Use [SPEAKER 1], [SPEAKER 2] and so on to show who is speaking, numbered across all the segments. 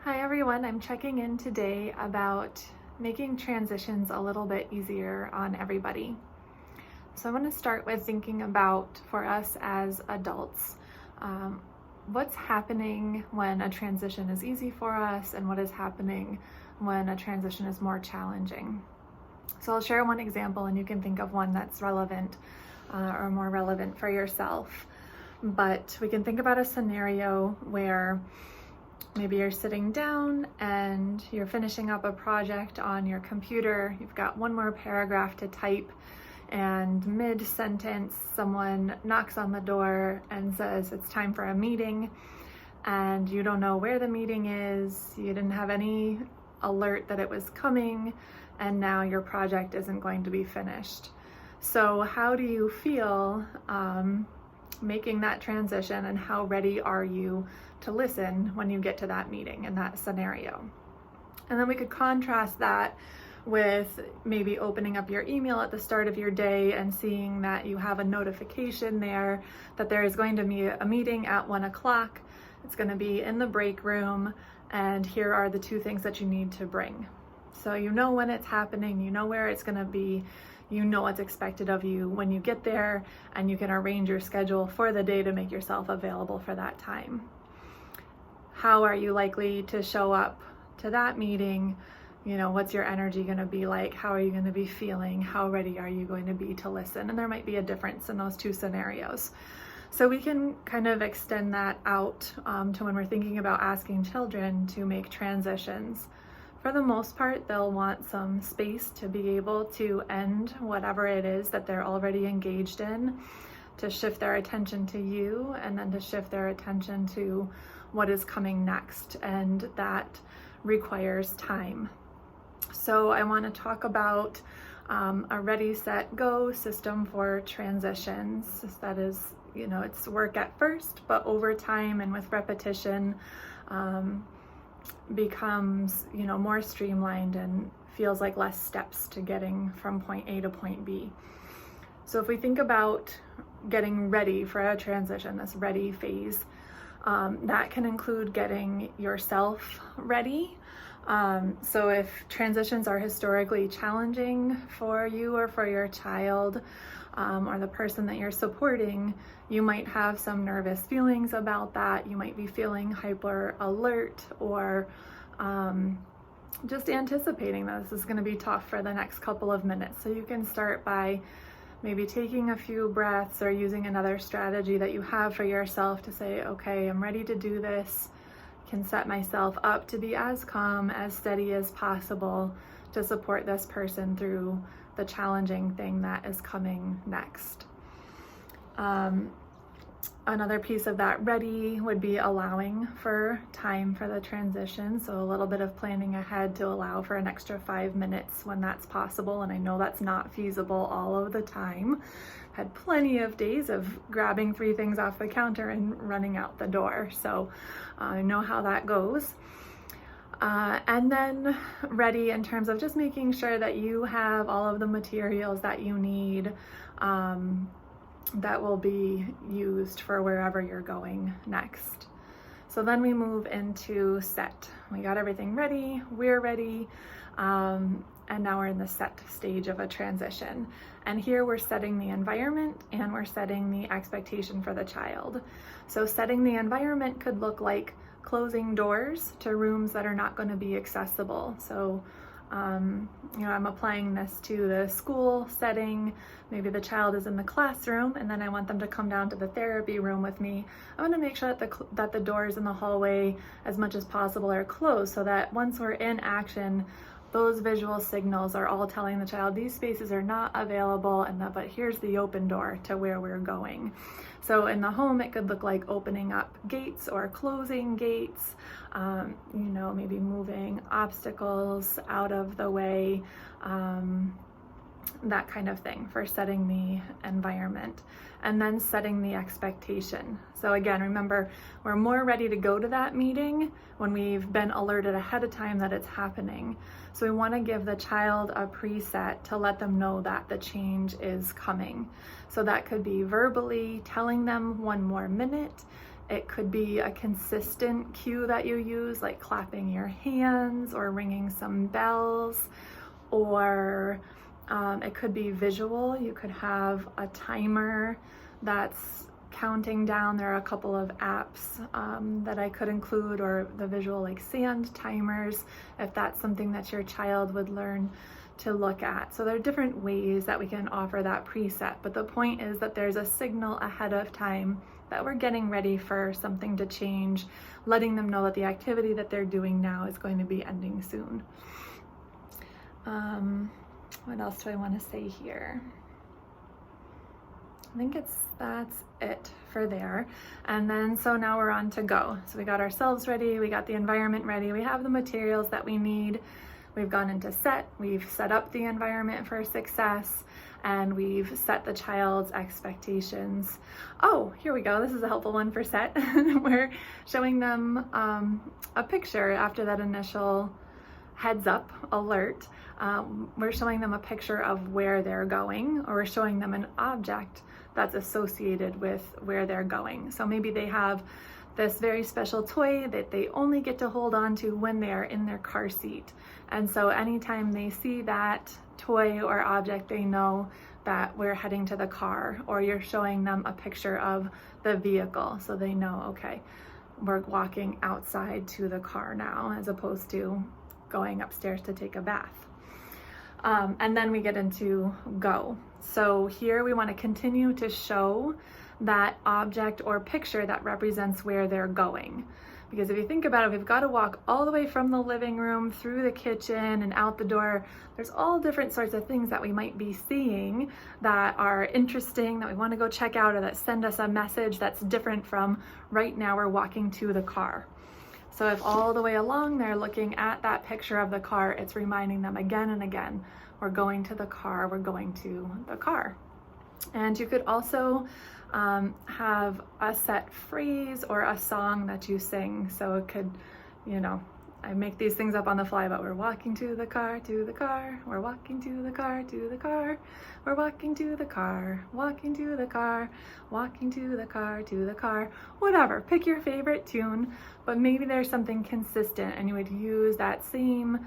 [SPEAKER 1] Hi everyone, I'm checking in today about making transitions a little bit easier on everybody. So I want to start with thinking about, for us as adults, what's happening when a transition is easy for us and what is happening when a transition is more challenging. So I'll share one example and you can think of one that's relevant or more relevant for yourself. But we can think about a scenario where maybe you're sitting down and you're finishing up a project on your computer. You've got one more paragraph to type, and mid-sentence, someone knocks on the door and says it's time for a meeting, and you don't know where the meeting is. You didn't have any alert that it was coming, and now your project isn't going to be finished. So how do you feel making that transition, and how ready are you to listen when you get to that meeting in that scenario? And then we could contrast that with maybe opening up your email at the start of your day and seeing that you have a notification there that there is going to be a meeting at 1 o'clock. It's going to be in the break room, and here are the 2 things that you need to bring. So you know when it's happening, you know where it's going to be, you know what's expected of you when you get there, and you can arrange your schedule for the day to make yourself available for that time. How are you likely to show up to that meeting? You know, what's your energy going to be like? How are you going to be feeling? How ready are you going to be to listen? And there might be a difference in those 2 scenarios. So we can kind of extend that out to when we're thinking about asking children to make transitions. For the most part, they'll want some space to be able to end whatever it is that they're already engaged in, to shift their attention to you, and then to shift their attention to what is coming next, and that requires time. So I want to talk about a ready, set, go system for transitions. That is, you know, it's work at first, but over time and with repetition, becomes, you know, more streamlined and feels like less steps to getting from point A to point B. So if we think about getting ready for a transition, this ready phase, that can include getting yourself ready. So if transitions are historically challenging for you or for your child, or the person that you're supporting, you might have some nervous feelings about that. You might be feeling hyper alert, or just anticipating that this is going to be tough for the next couple of minutes. So you can start by maybe taking a few breaths or using another strategy that you have for yourself to say, okay, I'm ready to do this. Can set myself up to be as calm, as steady as possible to support this person through the challenging thing that is coming next. Another piece of that ready would be allowing for time for the transition. So a little bit of planning ahead to allow for an extra 5 minutes when that's possible. And I know that's not feasible all of the time. Had plenty of days of grabbing 3 things off the counter and running out the door. So I know how that goes. And then ready in terms of just making sure that you have all of the materials that you need that will be used for wherever you're going next. So then we move into set. We got everything ready, we're ready, and now we're in the set stage of a transition. And here we're setting the environment and we're setting the expectation for the child. So setting the environment could look like closing doors to rooms that are not going to be accessible. So you know, I'm applying this to the school setting. Maybe the child is in the classroom and then I want them to come down to the therapy room with me. I want to make sure that the doors in the hallway as much as possible are closed, so that once we're in action, those visual signals are all telling the child these spaces are not available, but here's the open door to where we're going. So in the home, it could look like opening up gates or closing gates, you know, maybe moving obstacles out of the way, that kind of thing for setting the environment. And then setting the expectation. So again, remember, we're more ready to go to that meeting when we've been alerted ahead of time that it's happening. So we want to give the child a preset to let them know that the change is coming. So that could be verbally telling them 1 more minute. It could be a consistent cue that you use, like clapping your hands or ringing some bells, or it could be visual. You could have a timer that's counting down. There are a couple of apps that I could include, or the visual like sand timers, if that's something that your child would learn to look at. So there are different ways that we can offer that preset, but the point is that there's a signal ahead of time that we're getting ready for something to change, letting them know that the activity that they're doing now is going to be ending soon. What else do I want to say here? I think that's it for there. And then, so now we're on to go. So we got ourselves ready, we got the environment ready, we have the materials that we need, we've gone into set, we've set up the environment for success, and we've set the child's expectations. Oh, here we go. This is a helpful one for set. We're showing them a picture after that initial heads up alert. We're showing them a picture of where they're going, or we're showing them an object that's associated with where they're going. So maybe they have this very special toy that they only get to hold on to when they're in their car seat. And so anytime they see that toy or object, they know that we're heading to the car, or you're showing them a picture of the vehicle. So they know, okay, we're walking outside to the car now, as opposed to going upstairs to take a bath. And then we get into go. So here we want to continue to show that object or picture that represents where they're going. Because if you think about it, we've got to walk all the way from the living room through the kitchen and out the door. There's all different sorts of things that we might be seeing that are interesting, that we want to go check out, or that send us a message that's different from right now we're walking to the car. So if all the way along they're looking at that picture of the car, it's reminding them again and again, we're going to the car, we're going to the car. And you could also have a set phrase or a song that you sing. So it could, I make these things up on the fly, but we're walking to the car, we're walking to the car, we're walking to the car, walking to the car, walking to the car, to the car, whatever. Pick your favorite tune, but maybe there's something consistent and you would use that same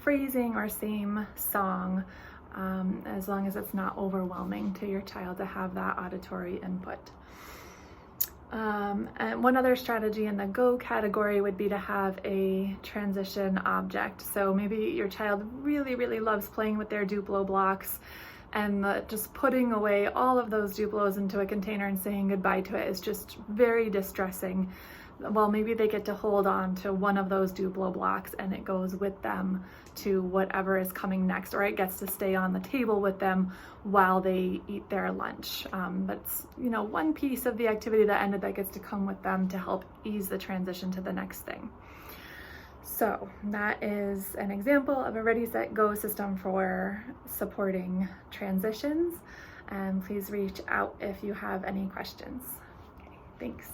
[SPEAKER 1] phrasing or same song, as long as it's not overwhelming to your child to have that auditory input. And one other strategy in the go category would be to have a transition object. So maybe your child really, really loves playing with their Duplo blocks, and just putting away all of those Duplos into a container and saying goodbye to it is just very distressing. Well, maybe they get to hold on to one of those Duplo blocks and it goes with them to whatever is coming next, or it gets to stay on the table with them while they eat their lunch. That's, one piece of the activity that ended that gets to come with them to help ease the transition to the next thing. So that is an example of a Ready, Set, Go system for supporting transitions. And please reach out if you have any questions. Okay, thanks.